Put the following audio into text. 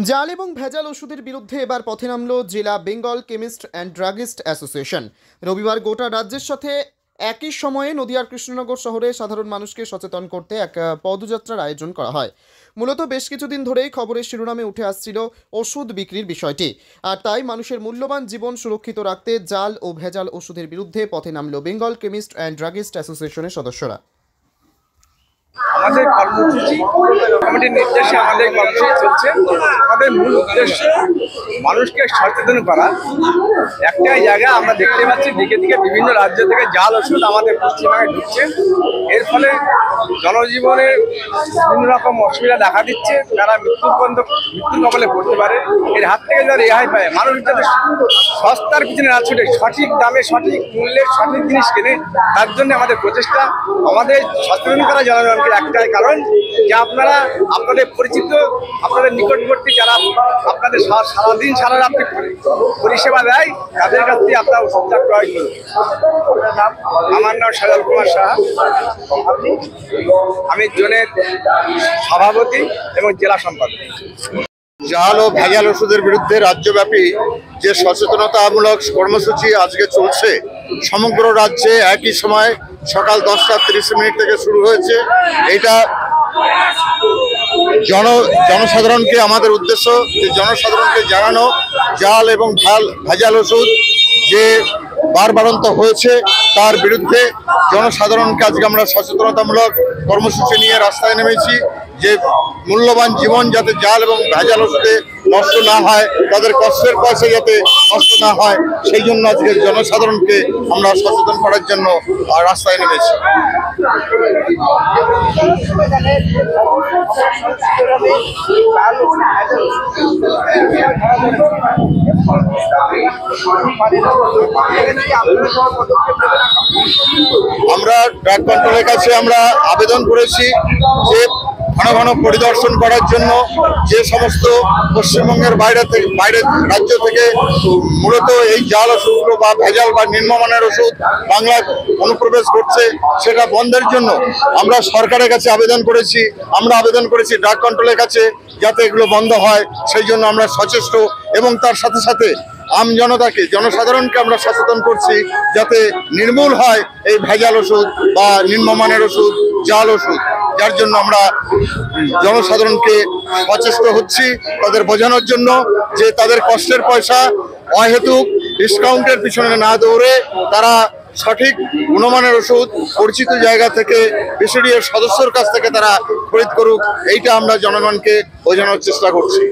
জাল এবং ভেজাল ওষুধের বিরুদ্ধে এবার পথে নামল জেলা Bengal chemist and druggist association. রবিবার গোটা রাজ্যের সাথে একই সময়ে নদিয়ার কৃষ্ণনগর শহরে সাধারণ মানুষকে সচেতন করতে এক পদযাত্রার আয়োজন করা হয়। মূলত বেশ কিছুদিন ধরেই খবরের শিরোনামে উঠে আসছিল ওষুধ বিক্রির বিষয়টি, আর তাই মানুষের মূল্যবান জীবন সুরক্ষিত রাখতে জাল ও ভেজাল ওষুধের বিরুদ্ধে পথে নামল বেঙ্গল কেমিস্ট অ্যান্ড ড্রাগিস্ট অ্যাসোসিয়েশনের সদস্যরা। আমাদের কর্মসূচি কমিটির নির্দেশে আমাদের কর্মসূচি চলছে। আমাদের মূল উদ্দেশ্য মানুষকে সচেতন করা। একটাই জায়গা আমরা দেখতে পাচ্ছি দিকে দিকে বিভিন্ন রাজ্য থেকে জাল ওষুধ আমাদের পশ্চিমবঙ্গে ঢুকছে। এর ফলে জনজীবনে বিভিন্ন রকম অসুবিধা দেখা দিচ্ছে, তারা মৃত্যুর কবলে পড়তে পারে। এর হাত থেকে যারা রেহাই পায়, মানুষ যাতে সস্তার পিছনে না ছুটে সঠিক দামে সঠিক মূল্যের সঠিক জিনিস কেনে, তার জন্য আমাদের প্রচেষ্টা। আমাদের সচেতন করা জনগণকে একটাই কারণ যে আপনারা আপনাদের পরিচিত, আপনাদের নিকটবর্তী যারা আপনাদের সারাদিন সারা রাত্রি পরিষেবা দেয়, তাদের কাছ থেকে আপনারা ওষুধটা ক্রয় করুন। আমার নাম সজল কুমার সাহা, আমি জোনের সভাপতি এবং জেলা সম্পাদক। জাল ও ভেজাল ওষুধের বিরুদ্ধে রাজ্যব্যাপী যে সচেতনতামূলক কর্মসূচি আজকে চলছে, সমগ্র রাজ্যে একই সময় সকাল 10:30 থেকে শুরু হয়েছে। এটা জনসাধারণকে আমাদের উদ্দেশ্য যে জনসাধারণকে জানানো জাল এবং ভেজাল ওষুধ যে বারবারন্ত হয়েছে তার বিরুদ্ধে জনসাধারণকে আজকে আমরা সচেতনতামূলক কর্মসূচি নিয়ে রাস্তায় নেমেছি। যে মূল্যবান জীবন যাতে জাল এবং ভেজাল ওষুধে নষ্ট না হয়, তাদের কষ্টের পয়সা যাতে নষ্ট না হয়, সেই জন্য আজকে জনসাধারণকে আমরা সচেতন করার জন্য রাস্তায় নেমেছি। আমরা ড্রাগ কন্ট্রোলের কাছে আমরা আবেদন করেছি যে ঘন ঘন পরিদর্শন করার জন্য। যে সমস্ত পশ্চিমবঙ্গের বাইরের রাজ্য থেকে মূলত এই জাল ওষুধগুলো বা ভেজাল বা নিম্নমানের ওষুধ বাংলায় অনুপ্রবেশ করছে, সেটা বন্ধের জন্য আমরা সরকারের কাছে আবেদন করেছি। আমরা আবেদন করেছি ড্রাগ কন্ট্রোলের কাছে যাতে এগুলো বন্ধ হয়, সেই জন্য আমরা সচেষ্ট। এবং তার সাথে সাথে জনতাকে জনসাধারণকে আমরা সচেতন করছি যাতে নির্মূল হয় এই ভেজাল ওষুধ বা নিম্নমানের ওষুধ, জাল ওষুধ। যার জন্য আমরা জনসাধারণকে সচেষ্ট হচ্ছি তাদের বোঝানোর জন্য যে তাদের কষ্টের পয়সা অহেতুক ডিসকাউন্টের পিছনে না দৌড়ে তারা সঠিক গুণমানের ওষুধ পরিচিত জায়গা থেকে বিসিডিএর সদস্যর কাছ থেকে তারা খরিদ করুক। এইটা আমরা জনগণকে বোঝানোর চেষ্টা করছি।